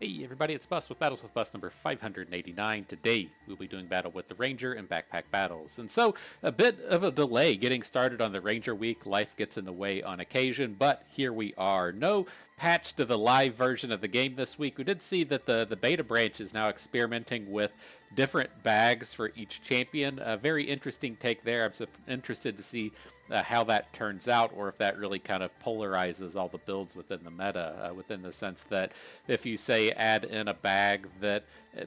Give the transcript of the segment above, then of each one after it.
Hey everybody, it's Bus with Battles with Bus number 589. Today we'll be doing battle with the Ranger and Backpack battles. And so, a bit of a delay getting started on the Ranger week. Life gets in the way on occasion, but here we are. No patch to the live version of the game this week. We did see that the beta branch is now experimenting with different bags for each champion. A very interesting take there. I'm interested to see how that turns out, or if that really kind of polarizes all the builds within the meta, within the sense that if you say add in a bag that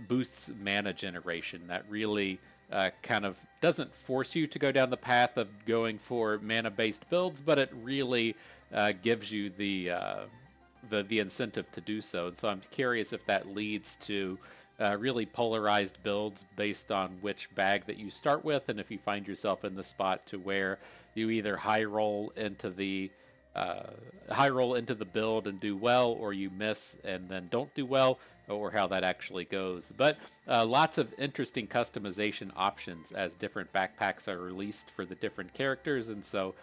boosts mana generation, that really kind of doesn't force you to go down the path of going for mana based builds, but it really gives you the incentive to do so. And so I'm curious if that leads to really polarized builds based on which bag that you start with, and if you find yourself in the spot to where you either high roll into the build and do well, or you miss and then don't do well, or how that actually goes. But lots of interesting customization options as different backpacks are released for the different characters, and so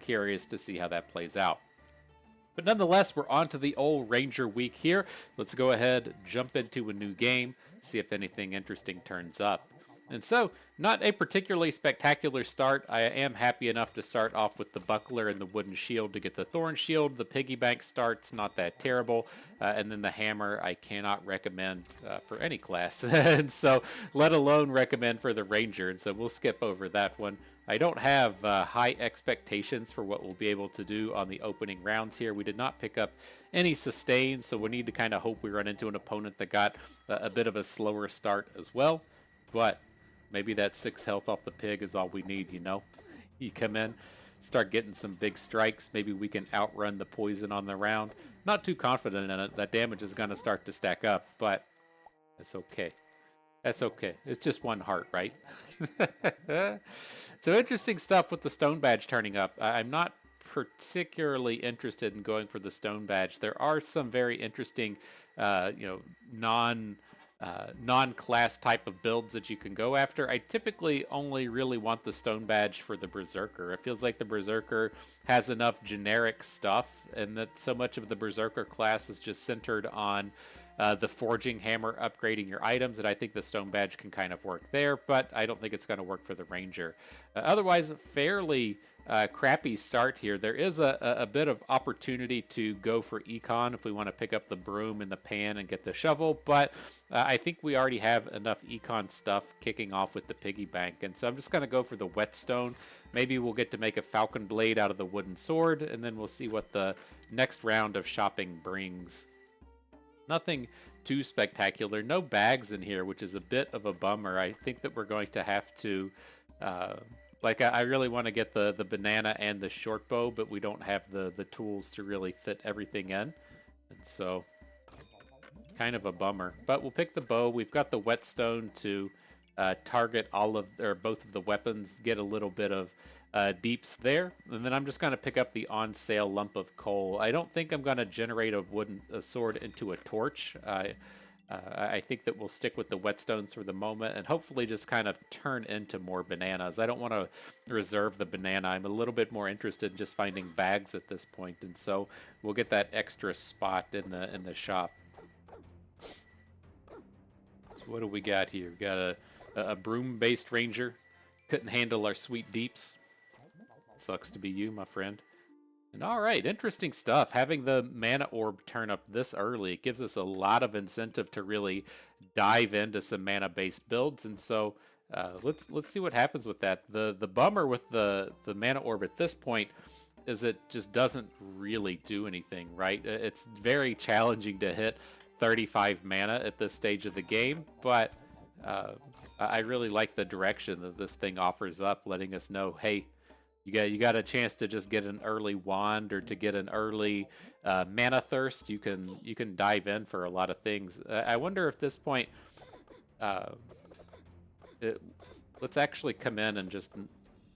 curious to see how that plays out. But nonetheless, we're on to the old Ranger week here. Let's go ahead, jump into a new game, see if anything interesting turns up. And so, not a particularly spectacular start. I am happy enough to start off with the buckler and the wooden shield to get the thorn shield. The piggy bank start's not that terrible. And then the hammer I cannot recommend for any class. And so, let alone recommend for the ranger. And so we'll skip over that one. I don't have high expectations for what we'll be able to do on the opening rounds here. We did not pick up any sustains, so we need to kind of hope we run into an opponent that got a bit of a slower start as well. But maybe that 6 health off the pig is all we need, you know? You come in, start getting some big strikes. Maybe we can outrun the poison on the round. Not too confident in it. That damage is going to start to stack up, but it's okay. That's okay. It's just one heart, right? So interesting stuff with the stone badge turning up. I'm not particularly interested in going for the stone badge. There are some very interesting, non-class type of builds that you can go after. I typically only really want the stone badge for the berserker. It feels like the berserker has enough generic stuff, and that so much of the berserker class is just centered on the forging hammer upgrading your items, and I think the stone badge can kind of work there, but I don't think it's going to work for the ranger. Otherwise, fairly crappy start here. There is a bit of opportunity to go for econ if we want to pick up the broom and the pan and get the shovel, but I think we already have enough econ stuff kicking off with the piggy bank, and so I'm just going to go for the whetstone. Maybe we'll get to make a falcon blade out of the wooden sword, and then we'll see what the next round of shopping brings. Nothing too spectacular. No bags in here, which is a bit of a bummer. I think that we're going to have to... I really want to get the banana and the short bow, but we don't have the tools to really fit everything in. And so, kind of a bummer. But we'll pick the bow. We've got the whetstone to target both of the weapons, get a little bit of deeps there, and then I'm just going to pick up the on sale lump of coal. I don't think I'm going to generate a sword into a torch. I think that we'll stick with the whetstones for the moment and hopefully just kind of turn into more bananas. I don't want to reserve the banana. I'm a little bit more interested in just finding bags at this point, and so we'll get that extra spot in the shop. So what do we got here? We got a broom-based ranger. Couldn't handle our sweet deeps. Sucks to be you, my friend. And alright, interesting stuff. Having the mana orb turn up this early, it gives us a lot of incentive to really dive into some mana-based builds, and so let's see what happens with that. The bummer with the mana orb at this point is it just doesn't really do anything, right? It's very challenging to hit 35 mana at this stage of the game, but I really like the direction that this thing offers up, letting us know, hey, you got a chance to just get an early wand or to get an early mana thirst. You can dive in for a lot of things. I wonder if this point, let's actually come in and just.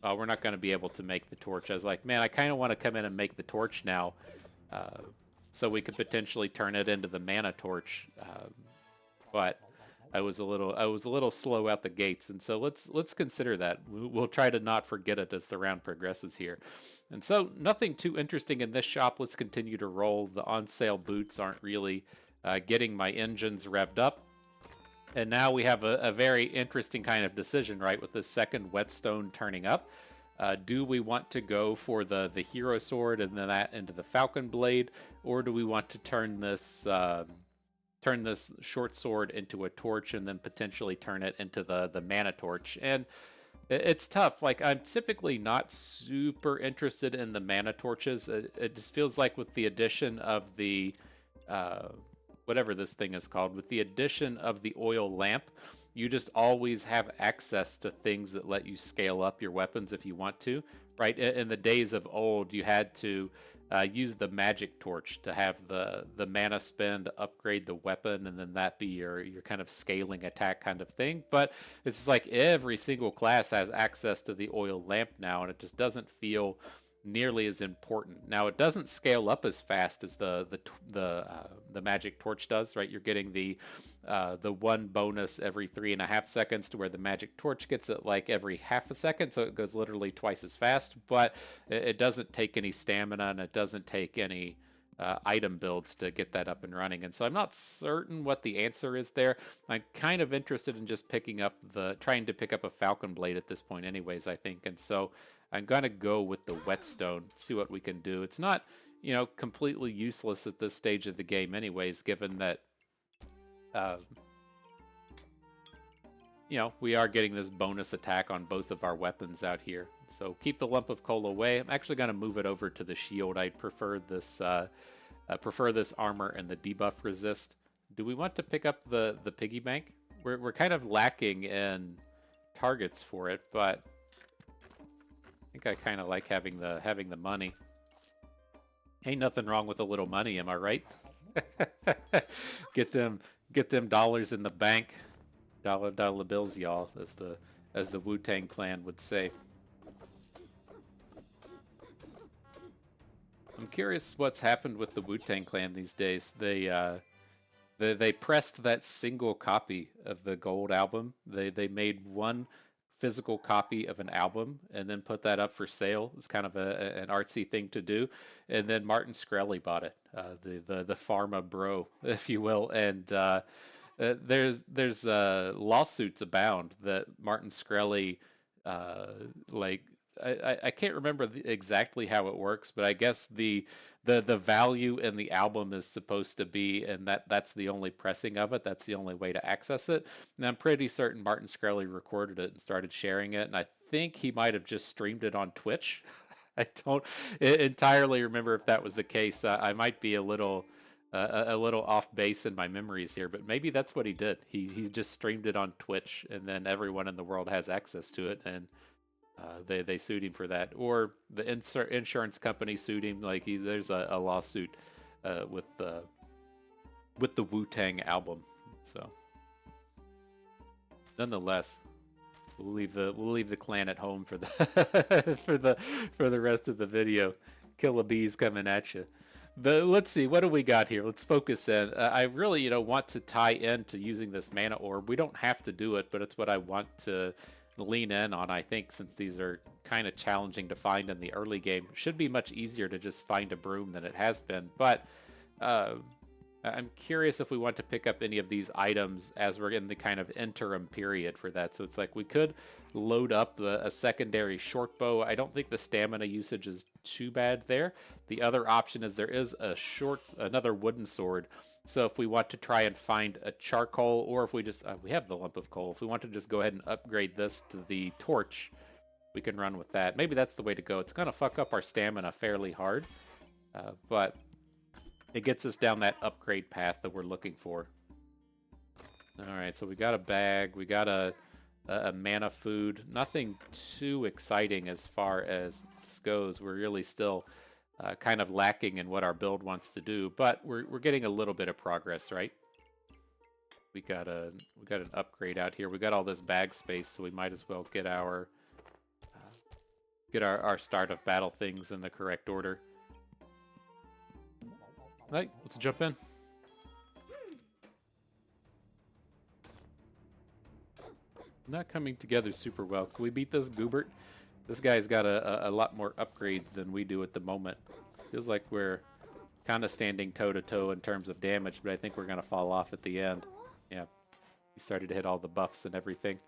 We're not going to be able to make the torch. I was like, man, I kind of want to come in and make the torch now, so we could potentially turn it into the mana torch. But I was a little slow out the gates, and so let's consider that. We'll try to not forget it as the round progresses here. And so nothing too interesting in this shop. Let's continue to roll. The on sale boots aren't really getting my engines revved up. And now we have a very interesting kind of decision, right, with the second whetstone turning up. Do we want to go for the hero sword and then that into the falcon blade, or do we want to turn this short sword into a torch and then potentially turn it into the mana torch? And it's tough. Like, I'm typically not super interested in the mana torches. It just feels like with the addition of the whatever this thing is called, with the addition of the oil lamp, you just always have access to things that let you scale up your weapons if you want to, right? In the days of old, you had to use the magic torch to have the mana spend to upgrade the weapon, and then that be your kind of scaling attack kind of thing. But it's just like every single class has access to the oil lamp now, and it just doesn't feel nearly as important. Now, it doesn't scale up as fast as the magic torch does, right? You're getting the one bonus every 3.5 seconds, to where the magic torch gets it like every half a second, so it goes literally twice as fast. But it doesn't take any stamina, and it doesn't take any item builds to get that up and running. And so I'm not certain what the answer is there. I'm kind of interested in just trying to pick up a falcon blade at this point anyways, I think. And so I'm gonna go with the whetstone, see what we can do. It's not, completely useless at this stage of the game anyways, given that we are getting this bonus attack on both of our weapons out here. So keep the lump of coal away. I'm actually going to move it over to the shield. I prefer this armor and the debuff resist. Do we want to pick up the piggy bank? We're kind of lacking in targets for it, but I think I kind of like having the money. Ain't nothing wrong with a little money, am I right? Get them dollars in the bank. Dollar bills, y'all, as the Wu-Tang Clan would say. I'm curious what's happened with the Wu-Tang Clan these days. They pressed that single copy of the Gold album. They made one physical copy of an album and then put that up for sale. It's kind of an artsy thing to do. And then Martin Shkreli bought it, the pharma bro, if you will. And there's lawsuits abound that Martin Shkreli I can't remember exactly how it works, but I guess the value in the album is supposed to be, and that's the only pressing of it. That's the only way to access it. And I'm pretty certain Martin Shkreli recorded it and started sharing it, and I think he might have just streamed it on Twitch. I don't entirely remember if that was the case. I might be a little off base in my memories here, but maybe that's what he did. He just streamed it on Twitch, and then everyone in the world has access to it, and they sued him for that, or the insurance company sued him. Like there's a lawsuit with the Wu-Tang album. So, nonetheless, we'll leave the clan at home for the for the rest of the video. Killer bees coming at you. But let's see, what do we got here? Let's focus in. I really want to tie into using this mana orb. We don't have to do it, but it's what I want to lean in on, I think, since these are kind of challenging to find in the early game. Should be much easier to just find a broom than it has been, but I'm curious if we want to pick up any of these items as we're in the kind of interim period for that. So it's like we could load up a secondary short bow. I don't think the stamina usage is too bad there. The other option is there is another wooden sword. So if we want to try and find a charcoal, or if we just, we have the lump of coal. If we want to just go ahead and upgrade this to the torch, we can run with that. Maybe that's the way to go. It's going to fuck up our stamina fairly hard, but it gets us down that upgrade path that we're looking for. All right, so we got a bag. We got a mana food. Nothing too exciting as far as this goes. We're really still kind of lacking in what our build wants to do, but we're getting a little bit of progress, right? We got an upgrade out here. We got all this bag space, so we might as well get our start of battle things in the correct order. All right, let's jump in. Not coming together super well. Can we beat this Goobert? This guy's got a lot more upgrades than we do at the moment. Feels like we're kind of standing toe-to-toe in terms of damage, but I think we're going to fall off at the end. Yeah, he started to hit all the buffs and everything.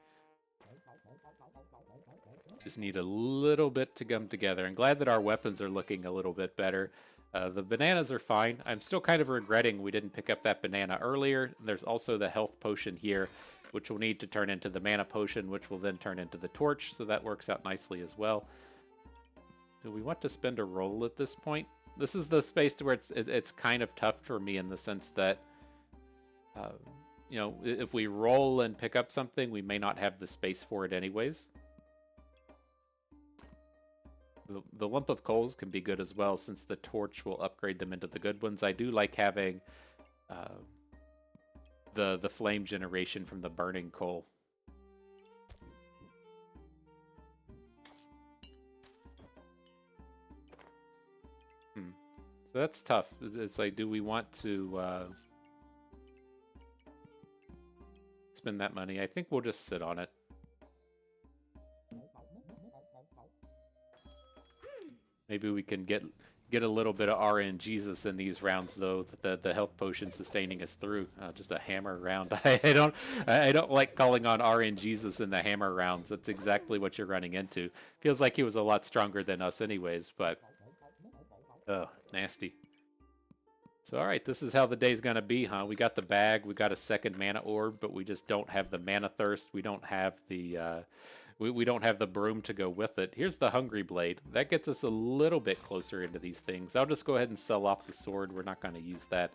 Just need a little bit to come together. I'm glad that our weapons are looking a little bit better. The bananas are fine. I'm still kind of regretting we didn't pick up that banana earlier. There's also the health potion here, which we'll need to turn into the mana potion, which will then turn into the torch, so that works out nicely as well. Do we want to spend a roll at this point? This is the space to where it's kind of tough for me in the sense that, you know, if we roll and pick up something, we may not have the space for it anyways. The lump of coals can be good as well, since the torch will upgrade them into the good ones. I do like having the flame generation from the burning coal. So that's tough. It's like, do we want to spend that money? I think we'll just sit on it. Maybe we can get a little bit of RNGesus in these rounds, though. The health potion sustaining us through. Just a hammer round. I don't like calling on RNGesus in the hammer rounds. That's exactly what you're running into. Feels like he was a lot stronger than us, anyways. But nasty. So all right, this is how the day's gonna be, huh? We got the bag. We got a second mana orb, but we just don't have the mana thirst. We don't have the we don't have the broom to go with it. Here's the Hungry Blade. That gets us a little bit closer into these things. I'll just go ahead and sell off the sword. We're not going to use that.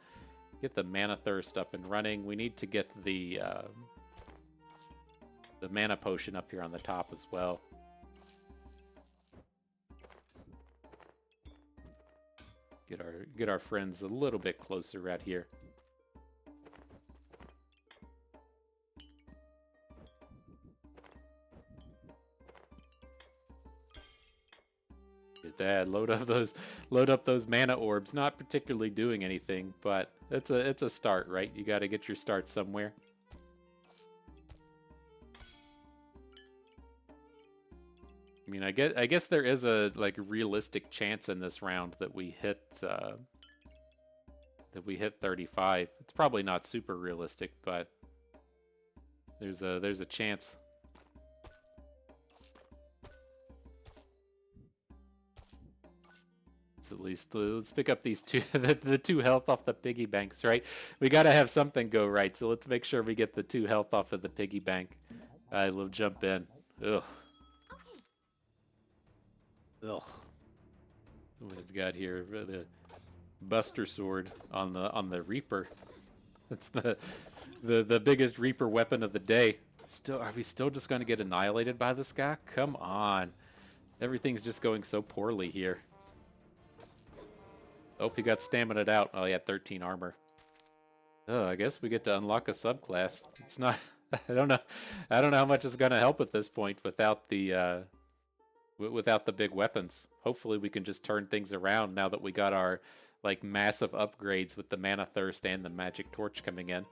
Get the Mana Thirst up and running. We need to get the Mana Potion up here on the top as well. Get our friends a little bit closer right here. That load up those mana orbs. Not particularly doing anything, but it's a start, right? You got to get your start somewhere. I mean, I guess there is a like realistic chance in this round that we hit 35. It's probably not super realistic, but there's a chance. At least let's pick up these two the 2 health off the piggy banks, right? We got to have something go right, so let's make sure we get the 2 health off of the piggy bank. I will jump in. Ugh. So what we've got here, the Buster Sword on the Reaper. That's the biggest Reaper weapon of the day. Are we still just going to get annihilated by this guy? Come on. Everything's just going so poorly here. Oh, he got stamina'd out. Oh, he had 13 armor. Oh, I guess we get to unlock a subclass. It's not... I don't know how much is going to help at this point without the big weapons. Hopefully we can just turn things around now that we got our like massive upgrades with the Mana Thirst and the Magic Torch coming in.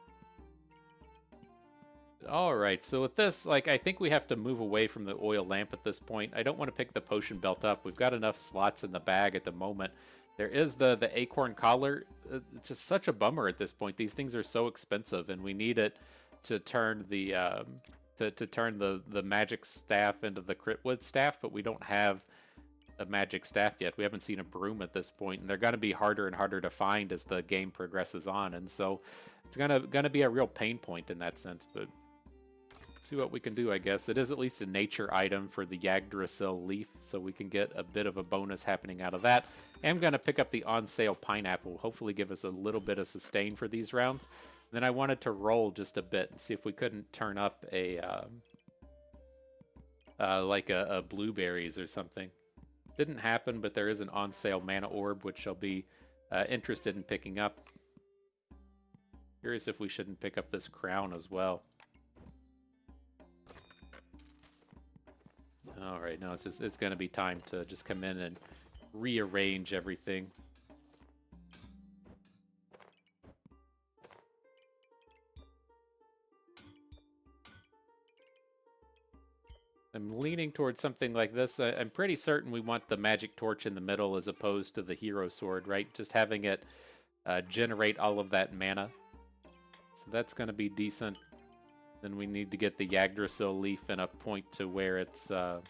Alright, so with this, like, I think we have to move away from the oil lamp at this point. I don't want to pick the potion belt up. We've got enough slots in the bag at the moment. There is the acorn collar. It's just such a bummer at this point. These things are so expensive, and we need it to turn the the magic staff into the critwood staff, but we don't have a magic staff yet. We haven't seen a broom at this point, and they're going to be harder and harder to find as the game progresses on, and so it's gonna be a real pain point in that sense. But see what we can do, I guess. It is at least a nature item for the Yggdrasil leaf, so we can get a bit of a bonus happening out of that. I'm going to pick up the on sale pineapple, hopefully give us a little bit of sustain for these rounds. And then I wanted to roll just a bit and see if we couldn't turn up a like a blueberries or something. Didn't happen, but there is an on sale mana orb, which I'll be interested in picking up. Curious if we shouldn't pick up this crown as well. All right, no, it's going to be time to just come in and rearrange everything. I'm leaning towards something like this. I'm pretty certain we want the magic torch in the middle as opposed to the hero sword, right? Just having it generate all of that mana. So that's going to be decent. Then we need to get the Yggdrasil leaf in a point to where it's to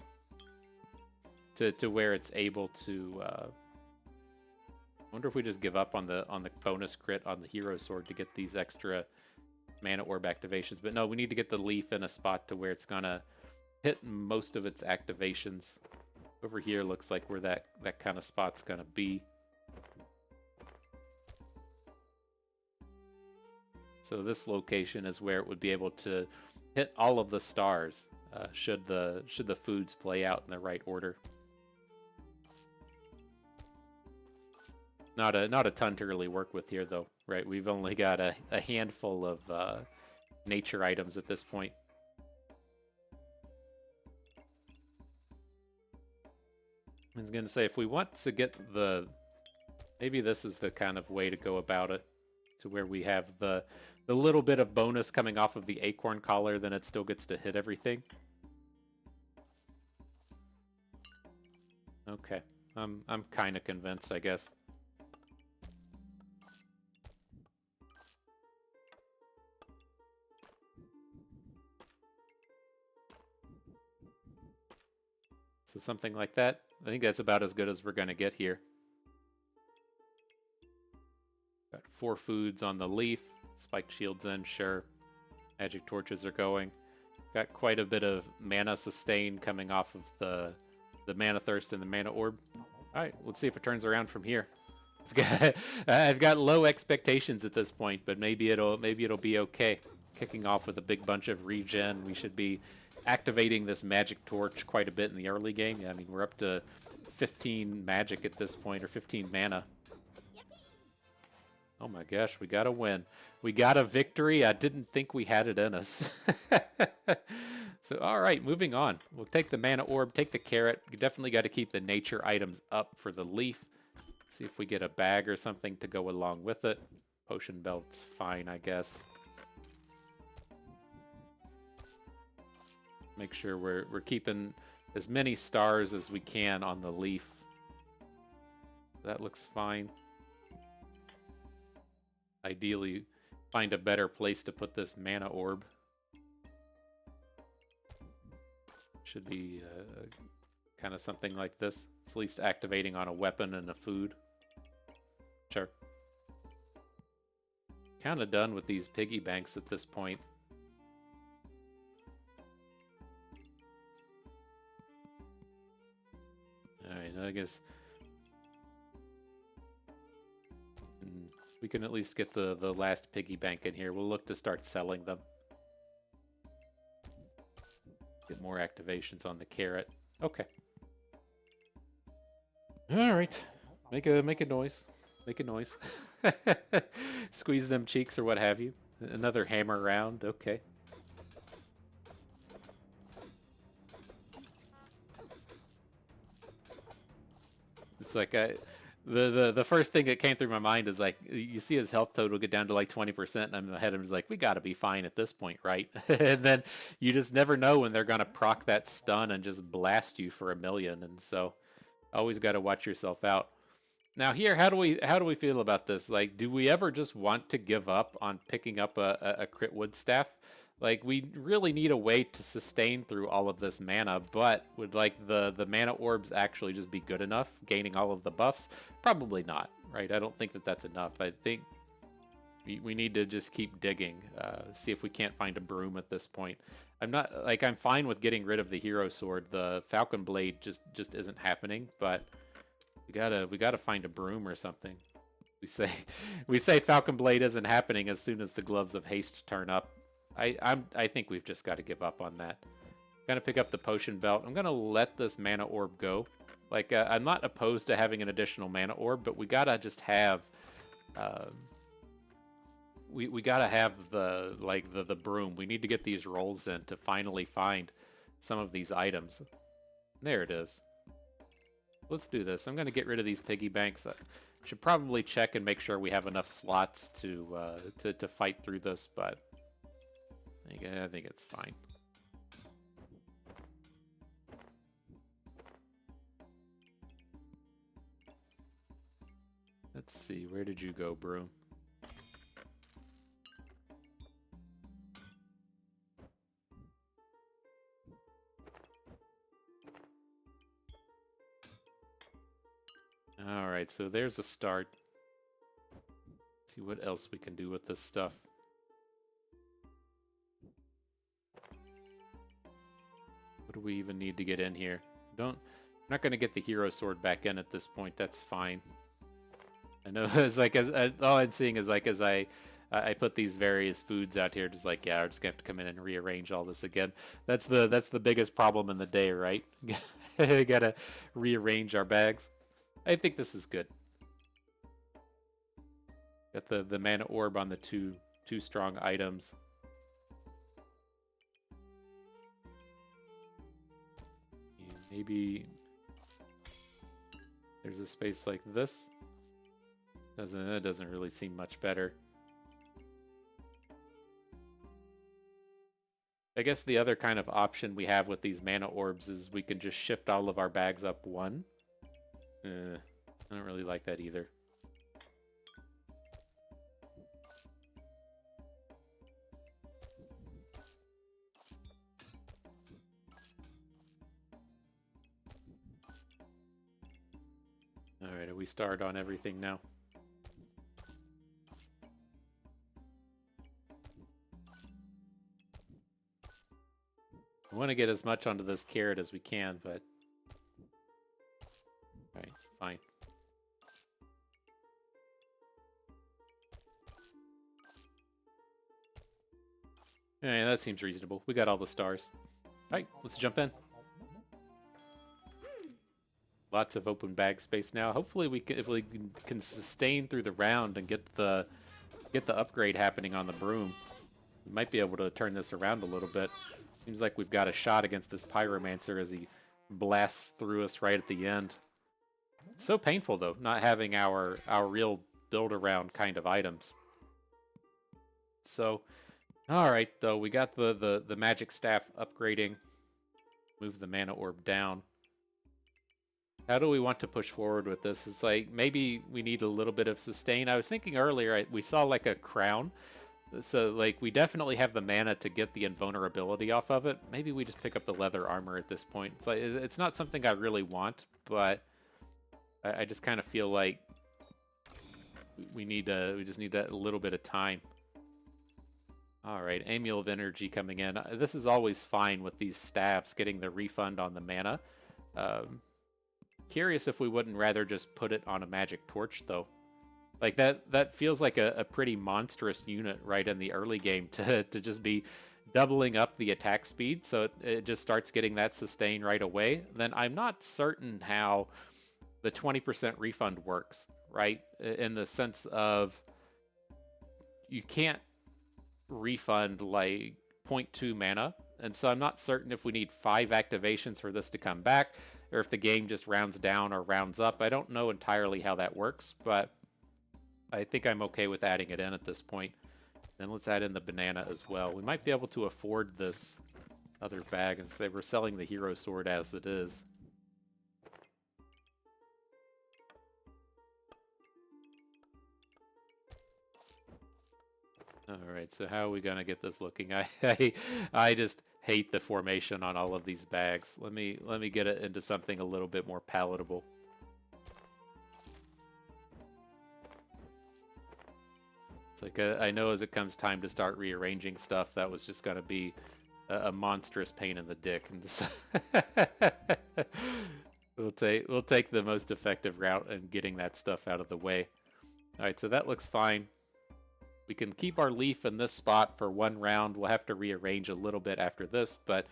where it's able to. I wonder if we just give up on the bonus crit on the hero sword to get these extra mana orb activations. But no, we need to get the leaf in a spot to where it's gonna hit most of its activations. Over here looks like where that kind of spot's gonna be. So this location is where it would be able to hit all of the stars should the foods play out in the right order. Not a ton to really work with here though, right? We've only got a handful of nature items at this point. I was gonna say if we want to get maybe this is the kind of way to go about it, to where we have the little bit of bonus coming off of the acorn collar, then it still gets to hit everything. Okay, I'm kind of convinced, I guess. So something like that. I think that's about as good as we're gonna get here. Got 4 foods on the leaf. Spiked shields in, sure. Magic torches are going. Got quite a bit of mana sustain coming off of the mana thirst and the mana orb. All right, let's see if it turns around from here. I've got low expectations at this point, but maybe it'll be okay. Kicking off with a big bunch of regen, we should be activating this magic torch quite a bit in the early game. Yeah, I mean we're up to 15 magic at this point, or 15 mana. Oh my gosh, we got a win. We got a victory. I didn't think we had it in us. So, all right, moving on. We'll take the mana orb, take the carrot. You definitely got to keep the nature items up for the leaf. See if we get a bag or something to go along with it. Potion belt's fine, I guess. Make sure we're keeping as many stars as we can on the leaf. That looks fine. Ideally, find a better place to put this mana orb. Should be kind of something like this. It's at least activating on a weapon and a food. Sure. Kind of done with these piggy banks at this point. Alright, I guess we can at least get the last piggy bank in here. We'll look to start selling them. Get more activations on the carrot. Okay. Alright. Make a noise. Make a noise. Squeeze them cheeks or what have you. Another hammer round. Okay. It's like the first thing that came through my mind is like, you see his health total get down to like 20%, and I'm in my head, I'm just like, we got to be fine at this point, right? And then you just never know when they're gonna proc that stun and just blast you for 1,000,000, and so always got to watch yourself out. Now here, how do we feel about this? Like, do we ever just want to give up on picking up a crit wood staff? Like, we really need a way to sustain through all of this mana, but would like the mana orbs actually just be good enough, gaining all of the buffs? Probably not, right? I don't think that that's enough. I think we need to just keep digging, see if we can't find a broom at this point. I'm fine with getting rid of the hero sword. The falcon blade just isn't happening, but we gotta find a broom or something. We say falcon blade isn't happening as soon as the gloves of haste turn up. I think we've just got to give up on that. I'm gonna pick up the potion belt. I'm gonna let this mana orb go. Like, I'm not opposed to having an additional mana orb, but we gotta just have we gotta have the broom. We need to get these rolls in to finally find some of these items. There it is. Let's do this. I'm gonna get rid of these piggy banks. I should probably check and make sure we have enough slots to fight through this, but I think it's fine. Let's see, where did you go, Broom? Alright, so there's a start. Let's see what else we can do with this stuff. What do we even need to get in here? I'm not going to get the hero sword back in at this point. That's fine. I know it's like all I'm seeing is like as I put these various foods out here, just like, yeah, we're just gonna have to come in and rearrange all this again. That's the biggest problem in the day, right? Gotta rearrange our bags. I think this is good. Got the mana orb on the two strong items. Maybe there's a space like this. It doesn't really seem much better. I guess the other kind of option we have with these mana orbs is we can just shift all of our bags up one. I don't really like that either. Alright, are we started on everything now? I want to get as much onto this carrot as we can, but... Alright, fine. Yeah, that seems reasonable. We got all the stars. Alright, let's jump in. Lots of open bag space now. Hopefully we can, if we can sustain through the round and get the upgrade happening on the broom, we might be able to turn this around a little bit. Seems like we've got a shot against this pyromancer as he blasts through us right at the end. It's so painful though, not having our real build around kind of items. So, all right though, we got the magic staff upgrading. Move the mana orb down. How do we want to push forward with this? It's like maybe we need a little bit of sustain. I was thinking earlier we saw like a crown. So, like, we definitely have the mana to get the invulnerability off of it. Maybe we just pick up the leather armor at this point. It's like it's not something I really want, but I just kind of feel like we just need that little bit of time. All right, Amulet of Energy coming in. This is always fine with these staffs getting the refund on the mana. Curious if we wouldn't rather just put it on a magic torch though. Like that feels like a pretty monstrous unit right in the early game to just be doubling up the attack speed, so it just starts getting that sustain right away. Then I'm not certain how the 20% refund works, right? In the sense of you can't refund like 0.2 mana, and so I'm not certain if we need 5 activations for this to come back, or if the game just rounds down or rounds up. I don't know entirely how that works, but I think I'm okay with adding it in at this point. Then let's add in the banana as well. We might be able to afford this other bag and say we're selling the hero sword as it is. Alright, so how are we gonna get this looking? I just hate the formation on all of these bags. Let me get it into something a little bit more palatable. Like I know as it comes time to start rearranging stuff, that was just going to be a monstrous pain in the dick. And so we'll take the most effective route in getting that stuff out of the way. All right, so that looks fine. We can keep our leaf in this spot for one round. We'll have to rearrange a little bit after this, but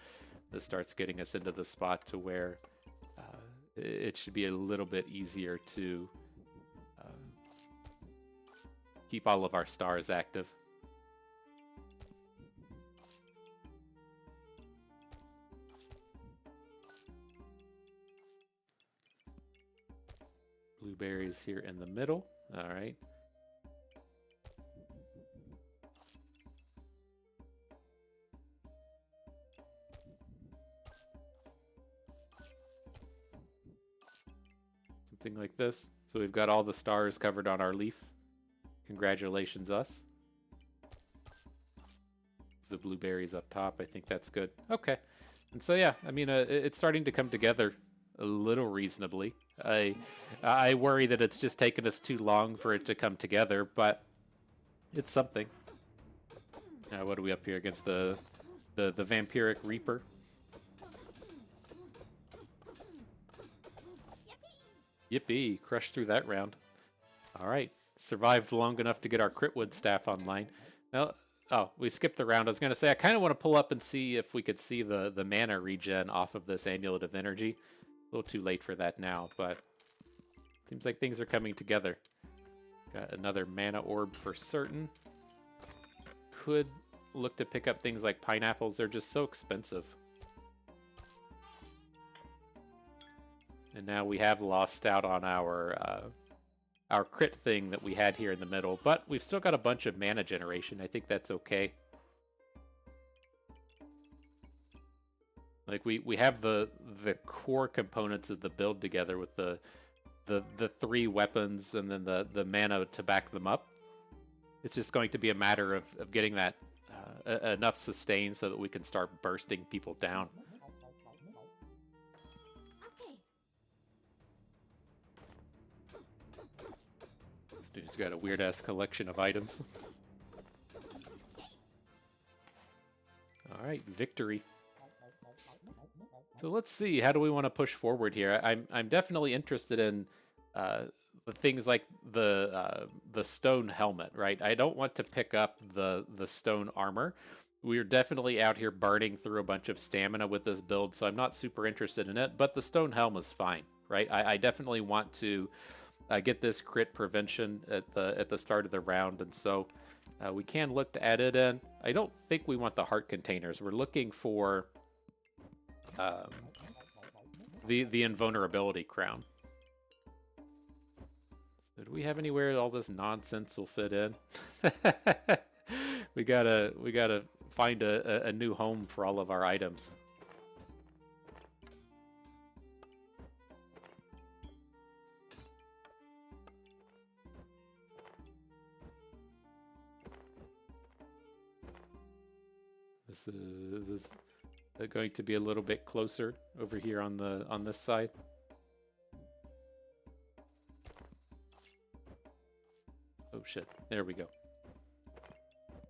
this starts getting us into the spot to where it should be a little bit easier to keep all of our stars active. Blueberries here in the middle. All right. Something like this. So we've got all the stars covered on our leaf. Congratulations, us. The blueberries up top, I think that's good. Okay. And so, yeah, I mean, it's starting to come together a little reasonably. I worry that it's just taken us too long for it to come together, but it's something. Now, what are we up here against the Vampiric Reaper? Yippee! Crushed through that round. All right, survived long enough to get our Critwood staff online. Now, oh, we skipped the round. I was gonna say I kind of want to pull up and see if we could see the mana regen off of this Amulet of Energy. A little too late for that now, but seems like things are coming together. Got another mana orb for certain. Could look to pick up things like pineapples. They're just so expensive. And now we have lost out on our crit thing that we had here in the middle, but we've still got a bunch of mana generation. I think that's okay. Like we have the core components of the build together with the 3 weapons and then the mana to back them up. It's just going to be a matter of getting that enough sustain so that we can start bursting people down. This dude's got a weird-ass collection of items. Alright, victory. So let's see, how do we want to push forward here? I'm definitely interested in the things like the stone helmet, right? I don't want to pick up the stone armor. We're definitely out here burning through a bunch of stamina with this build, so I'm not super interested in it, but the stone helm is fine, right? I definitely want to get this crit prevention at the start of the round, and so we can look to add it in. I don't think we want the heart containers. We're looking for the invulnerability crown. So do we have anywhere all this nonsense will fit in? we gotta find a new home for all of our items. This is going to be a little bit closer over here on this side. Oh shit, there we go.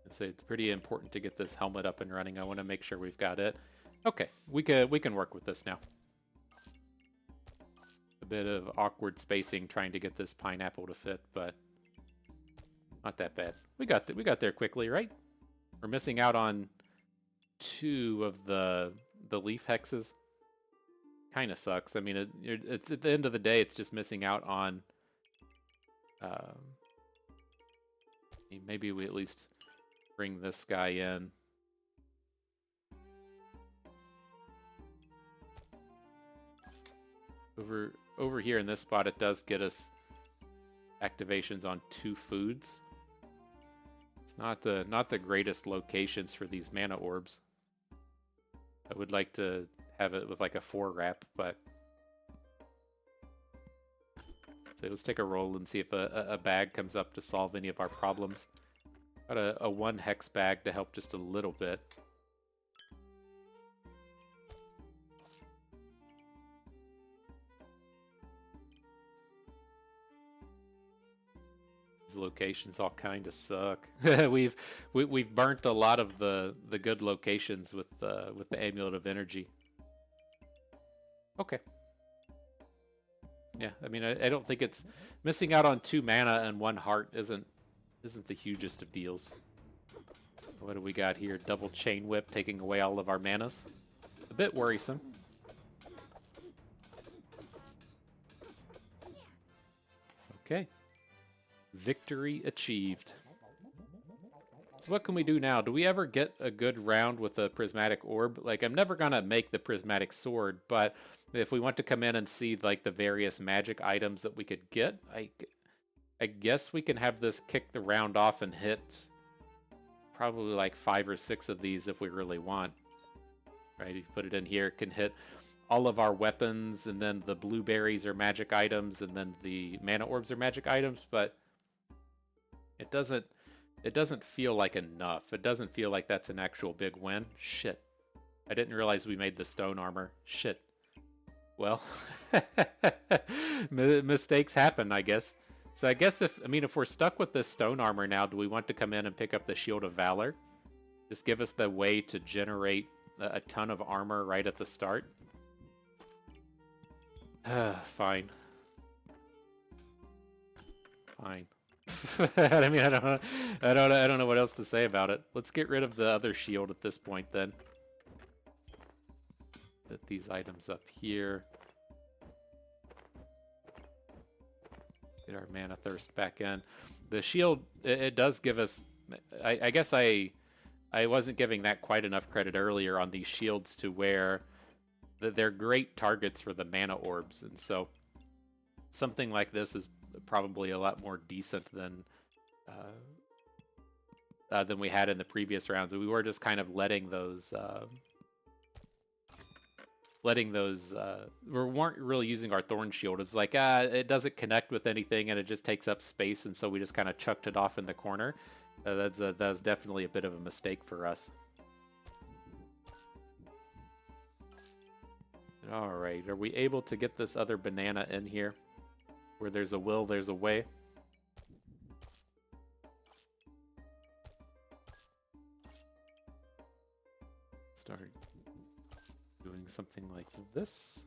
So it's pretty important to get this helmet up and running. I want to make sure we've got it. Okay, we can work with this now. A bit of awkward spacing trying to get this pineapple to fit, but not that bad. We got there quickly, right? We're missing out on 2 of the leaf hexes. Kind of sucks. I mean, it's at the end of the day, it's just missing out on. Maybe we at least bring this guy in. Over here in this spot, it does get us activations on 2 foods. It's not the greatest locations for these mana orbs. I would like to have it with like a 4 wrap, but so let's take a roll and see if a bag comes up to solve any of our problems. Got a 1 hex bag to help just a little bit. These locations all kind of suck. we've burnt a lot of the good locations with the Amulet of Energy. Okay. Yeah, I mean, I don't think it's missing out on 2 mana and 1 heart isn't the hugest of deals. What do we got here? Double chain whip taking away all of our manas. A bit worrisome. Okay. Victory achieved. So what can we do now? Do we ever get a good round with a prismatic orb? Like, I'm never gonna make the prismatic sword, but if we want to come in and see like the various magic items that we could get, I guess we can have this kick the round off and hit probably like 5 or 6 of these if we really want. Right, if you put it in here, it can hit all of our weapons, and then the blueberries are magic items, and then the mana orbs are magic items, but it doesn't feel like enough. It doesn't feel like that's an actual big win. Shit. I didn't realize we made the stone armor. Shit. Well, mistakes happen, I guess. So I guess if we're stuck with this stone armor now, do we want to come in and pick up the Shield of Valor? Just give us the way to generate a ton of armor right at the start. Fine. Fine. I mean, I don't know what else to say about it. Let's get rid of the other shield at this point, then. Put these items up here. Get our mana thirst back in. The shield, it does give us. I guess I wasn't giving that quite enough credit earlier on these shields to where they're great targets for the mana orbs, and so something like this is probably a lot more decent than we had in the previous rounds. We were just kind of letting those we weren't really using our thorn shield. It's like it doesn't connect with anything and it just takes up space, and so we just kind of chucked it off in the corner. That's definitely a bit of a mistake for us. All right, are we able to get this other banana in here? Where there's a will, there's a way. Start doing something like this.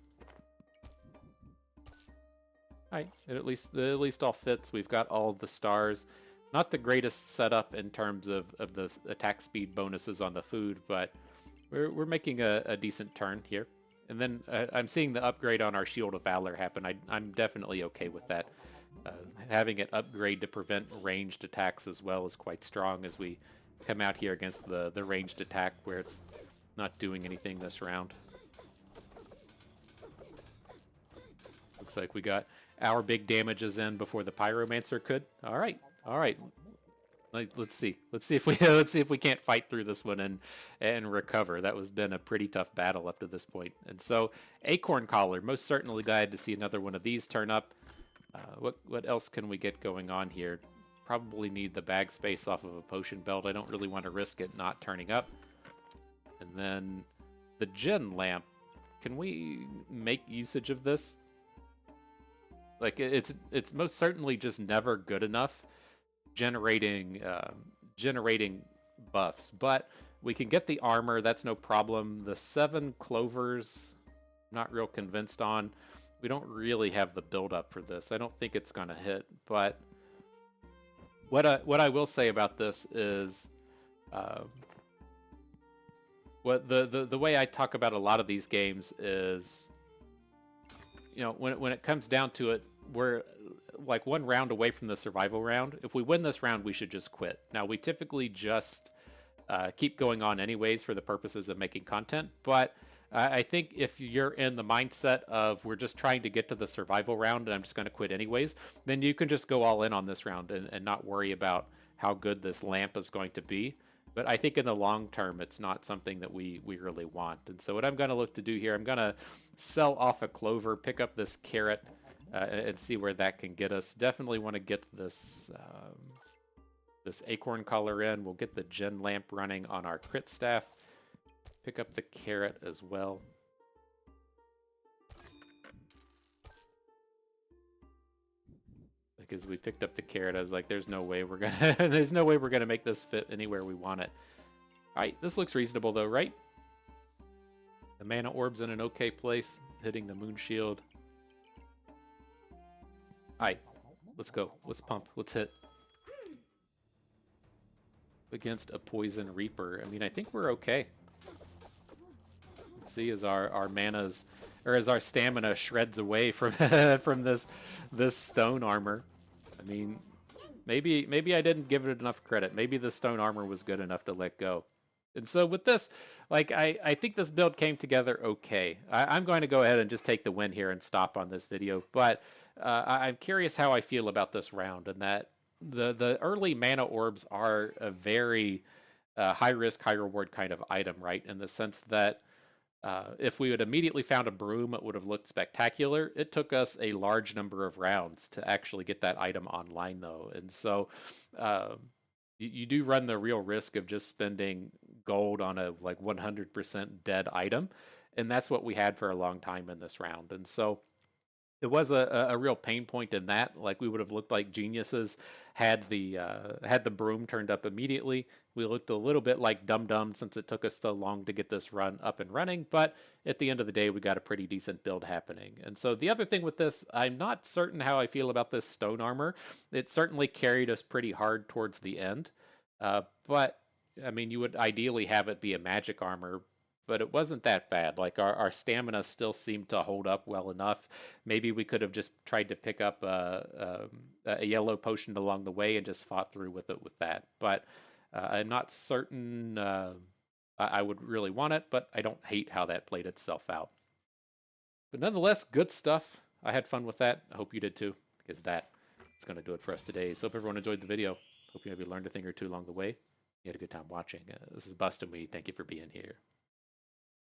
Alright, it at least all fits. We've got all of the stars. Not the greatest setup in terms of the attack speed bonuses on the food, but we're making a decent turn here. And then I'm seeing the upgrade on our Shield of Valor happen. I'm definitely okay with that. Having it upgrade to prevent ranged attacks as well is quite strong as we come out here against the ranged attack where it's not doing anything this round. Looks like we got our big damages in before the Pyromancer could. All right. Let's see if we can't fight through this one and recover. That was been a pretty tough battle up to this point. And so Acorn Collar, most certainly glad to see another one of these turn up. What else can we get going on here? Probably need the bag space off of a potion belt. I don't really want to risk it not turning up. And then the Gen Lamp. Can we make usage of this? Like it's most certainly just never good enough generating buffs, but we can get the armor. That's no problem. The 7 clovers, not real convinced on. We don't really have the build up for this. I don't think it's gonna hit. But what I will say about this is, what the way I talk about a lot of these games is, you know, when it comes down to it, we're like one round away from the survival round. If we win this round, we should just quit. Now, we typically just keep going on anyways for the purposes of making content, but I think if you're in the mindset of we're just trying to get to the survival round and I'm just going to quit anyways, then you can just go all in on this round and not worry about how good this lamp is going to be. But I think in the long term, it's not something that we really want. And so what I'm going to look to do here, I'm going to sell off a clover, pick up this carrot, and see where that can get us. Definitely want to get this this acorn collar in. We'll get the gen lamp running on our crit staff. Pick up the carrot as well. Because we picked up the carrot, I was like, there's no way we're gonna there's no way we're gonna make this fit anywhere we want it. Alright, this looks reasonable though, right? The mana orb's in an okay place, hitting the moon shield. Alright, let's go. Let's pump. Let's hit. Against a poison reaper. I mean, I think we're okay. See, as our mana's, or as our stamina shreds away from from this stone armor. I mean, maybe I didn't give it enough credit. Maybe the stone armor was good enough to let go. And so with this, like, I think this build came together okay. I'm going to go ahead and just take the win here and stop on this video. But I'm curious how I feel about this round, and that the early mana orbs are a very high risk, high reward kind of item, right? In the sense that If we had immediately found a broom, it would have looked spectacular. It took us a large number of rounds to actually get that item online, though. And so uh, you do run the real risk of just spending gold on a like 100% dead item. And that's what we had for a long time in this round. And so it was a real pain point in that. Like we would have looked like geniuses had the broom turned up immediately. We looked a little bit like dum dum since it took us so long to get this run up and running. But at the end of the day, we got a pretty decent build happening. And so the other thing with this, I'm not certain how I feel about this stone armor. It certainly carried us pretty hard towards the end, but I mean, you would ideally have it be a magic armor, but it wasn't that bad. Like our stamina still seemed to hold up well enough. Maybe we could have just tried to pick up a yellow potion along the way and just fought through with it with that. But I'm not certain I would really want it, but I don't hate how that played itself out. But nonetheless, good stuff. I had fun with that. I hope you did too, because that is going to do it for us today. So hope everyone enjoyed the video. Hope you maybe learned a thing or two along the way. You had a good time watching. This is Bust and we thank you for being here.